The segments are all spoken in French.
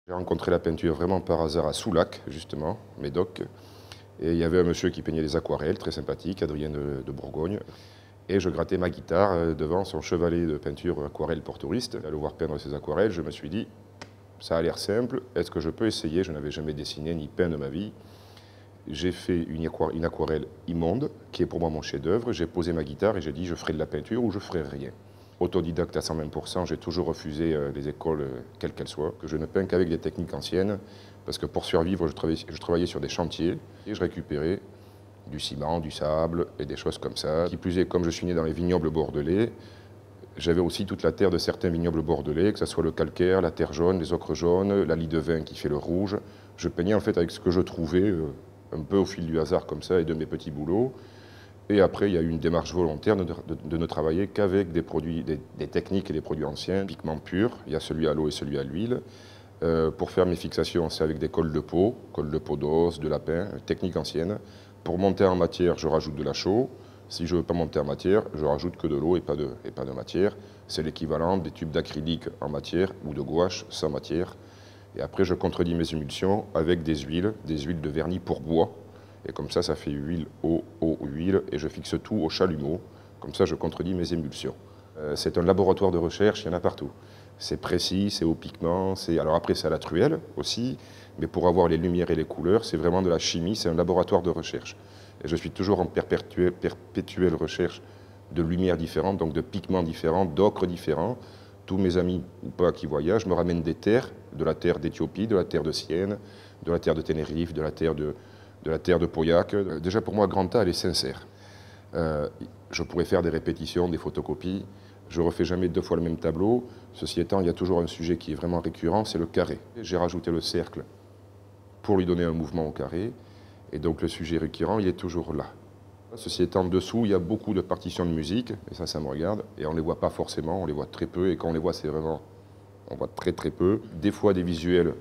J'ai rencontré la peinture vraiment par hasard à Soulac, justement, Médoc. Et il y avait un monsieur qui peignait des aquarelles, très sympathique, Adrien de Bourgogne. Et je grattais ma guitare devant son chevalet de peinture aquarelle pour touristes. À le voir peindre ses aquarelles, je me suis dit, ça a l'air simple, est-ce que je peux essayer? Je n'avais jamais dessiné ni peint de ma vie. J'ai fait une aquarelle immonde, qui est pour moi mon chef-d'œuvre. J'ai posé ma guitare et j'ai dit, je ferai de la peinture ou je ferai rien. Autodidacte à 120%, j'ai toujours refusé les écoles, quelles qu'elles soient, que je ne peins qu'avec des techniques anciennes, parce que pour survivre, je travaillais sur des chantiers et je récupérais du ciment, du sable et des choses comme ça. Qui plus est, comme je suis né dans les vignobles bordelais, j'avais aussi toute la terre de certains vignobles bordelais, que ce soit le calcaire, la terre jaune, les ocres jaunes, la lie de vin qui fait le rouge. Je peignais en fait avec ce que je trouvais, un peu au fil du hasard comme ça et de mes petits boulots. Et après, il y a eu une démarche volontaire de ne travailler qu'avec des produits, des techniques et des produits anciens, pigments purs. Il y a celui à l'eau et celui à l'huile. Pour faire mes fixations, c'est avec des colles de peau d'os, de lapin, technique ancienne. Pour monter en matière, je rajoute de la chaux. Si je ne veux pas monter en matière, je rajoute que de l'eau et pas de matière. C'est l'équivalent des tubes d'acrylique en matière ou de gouache sans matière. Et après, je contredis mes émulsions avec des huiles de vernis pour bois. Et comme ça fait huile, eau, eau, huile, et je fixe tout au chalumeau. Comme ça, je contredis mes émulsions. C'est un laboratoire de recherche, il y en a partout. C'est précis, c'est au pigment, alors après c'est à la truelle aussi, mais pour avoir les lumières et les couleurs, c'est vraiment de la chimie, c'est un laboratoire de recherche. Et je suis toujours en perpétuelle recherche de lumières différentes, donc de pigments différents, d'ocres différents. Tous mes amis ou pas qui voyagent me ramènent des terres, de la terre d'Éthiopie, de la terre de Sienne, de la terre de Tenerife, de la terre de Pauillac. Déjà pour moi, Granta, elle est sincère. Je pourrais faire des répétitions, des photocopies. Je ne refais jamais deux fois le même tableau. Ceci étant, il y a toujours un sujet qui est vraiment récurrent, c'est le carré. J'ai rajouté le cercle pour lui donner un mouvement au carré. Et donc le sujet récurrent, il est toujours là. Ceci étant, dessous, il y a beaucoup de partitions de musique, et ça me regarde. Et on ne les voit pas forcément, on les voit très peu. Et quand on les voit, c'est vraiment, on voit très très peu. Des fois des visuels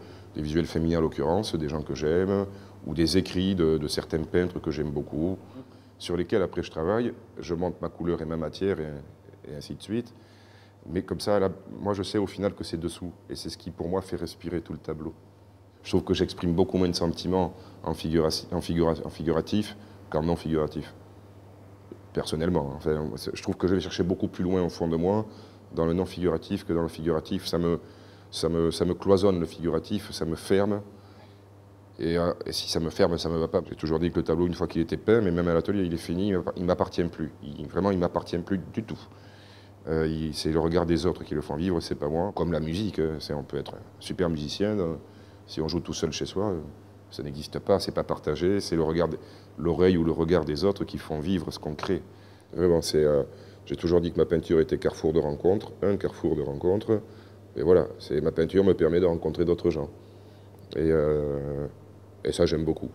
féminins en l'occurrence, des gens que j'aime, ou des écrits de certains peintres que j'aime beaucoup, sur lesquels après je travaille, je monte ma couleur et ma matière et ainsi de suite. Mais comme ça, là, moi je sais au final que c'est dessous, et c'est ce qui pour moi fait respirer tout le tableau. Je trouve que j'exprime beaucoup moins de sentiments en figuratif qu'en non figuratif. Personnellement, enfin, je trouve que je vais chercher beaucoup plus loin au fond de moi, dans le non figuratif que dans le figuratif. Ça me cloisonne le figuratif, ça me ferme. Et si ça me ferme, ça ne me va pas. J'ai toujours dit que le tableau, une fois qu'il était peint, mais même à l'atelier, il est fini, il ne m'appartient plus. Vraiment, il ne m'appartient plus du tout. C'est le regard des autres qui le font vivre, c'est pas moi. Comme la musique, on peut être super musicien, si on joue tout seul chez soi, ça n'existe pas, c'est pas partagé, c'est l'oreille ou le regard des autres qui font vivre ce qu'on crée. Vraiment, j'ai toujours dit que ma peinture était carrefour de rencontres, un carrefour de rencontres, et voilà, ma peinture me permet de rencontrer d'autres gens. Et ça, j'aime beaucoup.